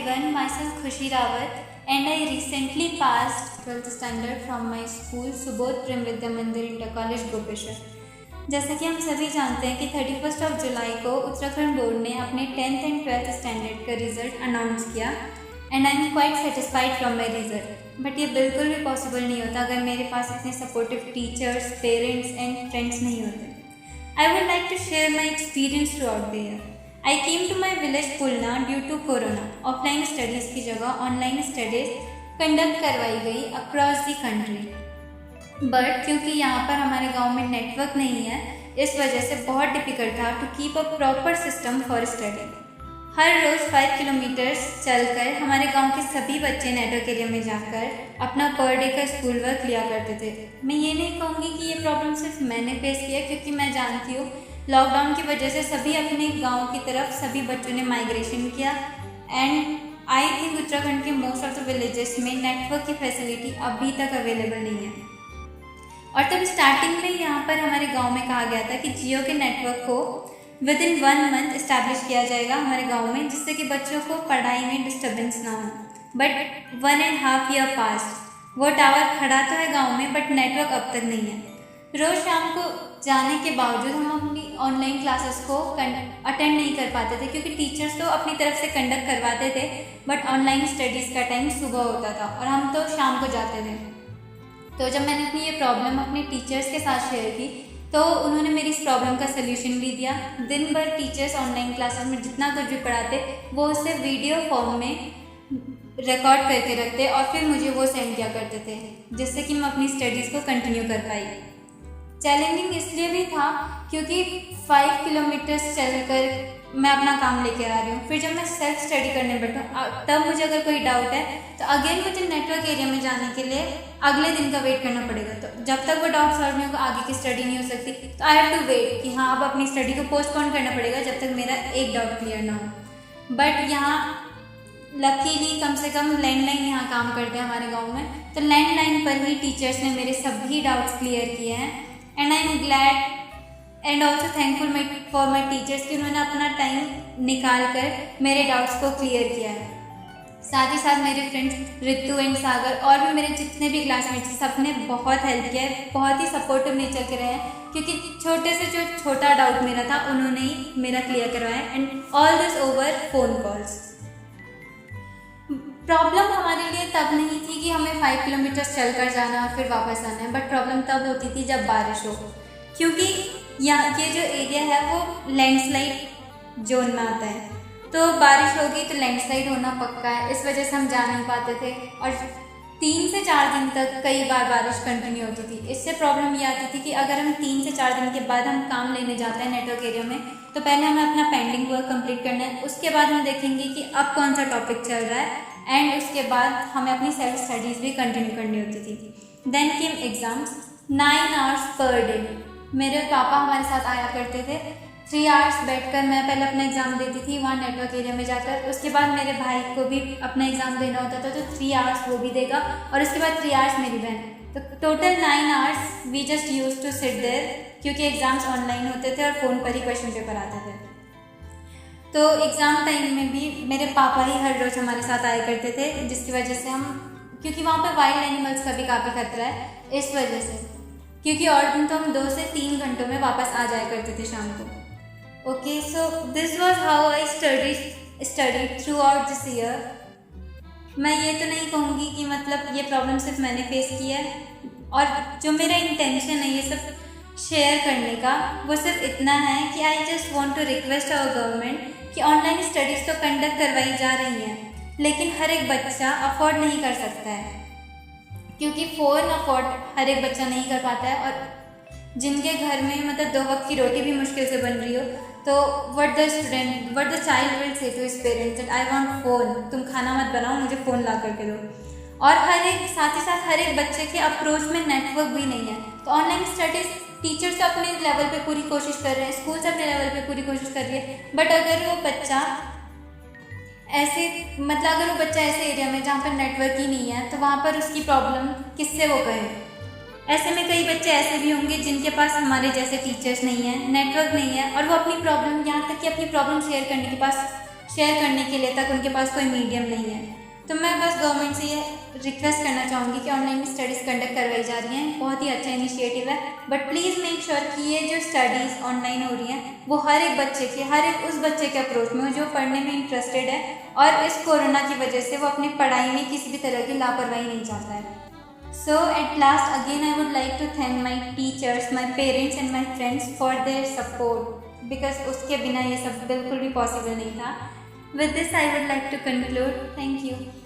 everyone, myself Khushi Rawat and I recently passed 12th standard from my school Subodh Prem Vidya Mandir Inter College Bhupeshwar। जैसा कि हम सभी जानते हैं कि 31 जुलाई को उत्तराखंड बोर्ड ने अपने 10th एंड 12th स्टैंडर्ड का रिजल्ट अनाउंस किया and I am quite satisfied from my result. But ये बिल्कुल भी पॉसिबल नहीं होता अगर मेरे पास इतने supportive teachers, parents and friends नहीं होते। I would like to share my experience throughout the year. I came to my village Pulna due to Corona. Offline studies की जगह ऑनलाइन स्टडीज़ कंडक्ट करवाई गई अक्रॉस द कंट्री। बट क्योंकि यहाँ पर हमारे गांव में नेटवर्क नहीं है, इस वजह से बहुत डिफिकल्ट था to keep a proper system for study. हर रोज़ 5 किलोमीटर्स चलकर हमारे गांव के सभी बच्चे नेटवर्क एरिया में जाकर अपना पर डे का स्कूल वर्क लिया करते थे। मैं ये नहीं कहूँगी कि ये प्रॉब्लम सिर्फ मैंने फेस किया, क्योंकि मैं जानती हूँ लॉकडाउन की वजह से सभी अपने गांव की तरफ सभी बच्चों ने माइग्रेशन किया एंड आई थिंक उत्तराखंड के मोस्ट ऑफ द विलेजेस में नेटवर्क की फैसिलिटी अभी तक अवेलेबल नहीं है। और तब स्टार्टिंग में यहाँ पर हमारे गाँव में कहा गया था कि जियो के नेटवर्क को विद इन 1 मंथ इस्टेब्लिश किया जाएगा हमारे गांव में, जिससे कि बच्चों को पढ़ाई में डिस्टर्बेंस ना हो। बट 1.5 ईयर पास, वो टावर खड़ा तो है गांव में बट नेटवर्क अब तक नहीं है। रोज़ शाम को जाने के बावजूद हम अपनी ऑनलाइन क्लासेस को अटेंड नहीं कर पाते थे, क्योंकि टीचर्स तो अपनी तरफ से कंडक्ट करवाते थे बट ऑनलाइन स्टडीज़ का टाइम सुबह होता था और हम तो शाम को जाते थे। तो जब मैंने अपनी ये प्रॉब्लम अपने टीचर्स के साथ शेयर की तो उन्होंने मेरी इस प्रॉब्लम का सलूशन भी दिया। दिन भर टीचर्स ऑनलाइन क्लासेस में जितना कुछ भी पढ़ाते वो उसे वीडियो फॉर्म में रिकॉर्ड करके रखते और फिर मुझे वो सेंड किया करते थे, जिससे कि मैं अपनी स्टडीज़ को कंटिन्यू कर पाई। चैलेंजिंग इसलिए भी था क्योंकि 5 किलोमीटर्स चलकर मैं अपना काम लेके आ रही हूँ। फिर जब मैं सेल्फ स्टडी करने बैठूँ तब मुझे अगर कोई डाउट है तो अगेन मुझे नेटवर्क एरिया में जाने के लिए अगले दिन का वेट करना पड़ेगा। तो जब तक वो डाउट सॉल्व नहीं होगा आगे की स्टडी नहीं हो सकती। तो आई हैव टू वेट कि हाँ अब अपनी स्टडी को पोस्टपोन करना पड़ेगा जब तक मेरा एक डाउट क्लियर ना हो। बट यहाँ लकीली कम से कम लैंडलाइन यहाँ काम करते हैं हमारे गाँव में, तो लैंडलाइन पर ही टीचर्स ने मेरे सभी डाउट्स क्लियर किए हैं and I am glad and also thankful for my teachers कि उन्होंने अपना टाइम निकाल कर मेरे डाउट्स को क्लियर किया है। साथ ही साथ मेरे फ्रेंड्स रितु एंड सागर और भी मेरे जितने भी क्लासमेट्स सब ने बहुत हेल्प किया है, बहुत ही सपोर्टिव नेचर के रहे हैं, क्योंकि छोटे से जो छोटा डाउट मेरा था उन्होंने ही मेरा क्लियर करवाया and all this over phone calls. Problem हमारे लिए तब नहीं थी कि हमें 5 किलोमीटर्स चल कर जाना और फिर वापस आना है, बट प्रॉब्लम तब होती थी जब बारिश हो, क्योंकि यहाँ ये जो एरिया है वो लैंडस्लाइड जोन में आता है। तो बारिश होगी तो लैंडस्लाइड होना पक्का है, इस वजह से हम जा नहीं पाते थे और 3 से 4 दिन तक कई बार बारिश कंटिन्यू होती थी। इससे प्रॉब्लम ये आती थी कि अगर हम 3 से 4 दिन के बाद हम काम लेने जाते हैं नेटवर्क एरिया में तो पहले हमें अपना पेंडिंग वर्क कंप्लीट करना है, उसके बाद हम देखेंगे कि अब कौन सा टॉपिक चल रहा है एंड उसके बाद हमें अपनी सेल्फ स्टडीज़ भी कंटिन्यू करनी होती थी। Then came exams 9 hours per day. मेरे पापा हमारे साथ आया करते थे, 3 आवर्स बैठकर मैं पहले अपना एग्ज़ाम देती थी वहाँ नेटवर्क एरिया में जाकर, उसके बाद मेरे भाई को भी अपना एग्ज़ाम देना होता था तो 3 आवर्स वो भी देगा और उसके बाद 3 आवर्स मेरी बहन। तो total 9 hours we just use to sit there, क्योंकि एग्ज़ाम्स ऑनलाइन होते थे और फ़ोन पर ही क्वेश्चन पेपर आते थे। तो एग्ज़ाम टाइम में भी मेरे पापा ही हर रोज़ हमारे साथ आया करते थे, जिसकी वजह से हम, क्योंकि वहाँ पर वाइल्ड एनिमल्स का भी काफ़ी खतरा है, इस वजह से, क्योंकि और दिन तो हम 2 से 3 घंटों में वापस आ जाया करते थे शाम को। Okay, so this was how I study through out this year. मैं ये तो नहीं कहूँगी कि मतलब ये प्रॉब्लम सिर्फ मैंने फेस की है, और जो मेरा इंटेंशन है ये सब शेयर करने का वो सिर्फ इतना है कि I just want to request our government कि ऑनलाइन स्टडीज़ तो कंडक्ट करवाई जा रही हैं, लेकिन हर एक बच्चा अफोर्ड नहीं कर सकता है, क्योंकि फ़ोन अफोर्ड हर एक बच्चा नहीं कर पाता है। और जिनके घर में मतलब 2 वक्त की रोटी भी मुश्किल से बन रही हो, तो what the child will say to his parents that I want phone, तुम खाना मत बनाओ मुझे फ़ोन ला करके दो। और साथ ही साथ हर एक बच्चे के अप्रोच में नेटवर्क भी नहीं है, तो ऑनलाइन स्टडीज़ टीचर्स अपने लेवल पे पूरी कोशिश कर रहे हैं, स्कूल से अपने लेवल पे पूरी कोशिश कर रही है, बट अगर वो बच्चा ऐसे एरिया में जहाँ पर नेटवर्क ही नहीं है तो वहाँ पर उसकी प्रॉब्लम किससे वो कहे। ऐसे में कई बच्चे ऐसे भी होंगे जिनके पास हमारे जैसे टीचर्स नहीं है, नेटवर्क नहीं है, और वो अपनी प्रॉब्लम, यहाँ तक कि अपनी प्रॉब्लम शेयर करने के पास शेयर करने के लिए तक उनके पास कोई मीडियम नहीं है। तो मैं बस गवर्नमेंट से ये रिक्वेस्ट करना चाहूँगी कि ऑनलाइन स्टडीज़ कंडक्ट करवाई जा रही हैं, बहुत ही अच्छा इनिशिएटिव है, बट प्लीज़ मेक श्योर कि ये जो स्टडीज़ ऑनलाइन हो रही हैं वो हर एक बच्चे के, हर एक उस बच्चे के अप्रोच में हो जो पढ़ने में इंटरेस्टेड है और इस कोरोना की वजह से वो अपनी पढ़ाई में किसी भी तरह की लापरवाही नहीं चाहता है। So at last again I would like to thank my teachers, my parents and my friends for their support, because उसके बिना ये सब बिल्कुल भी पॉसिबल नहीं था। With this I would like to conclude. Thank you.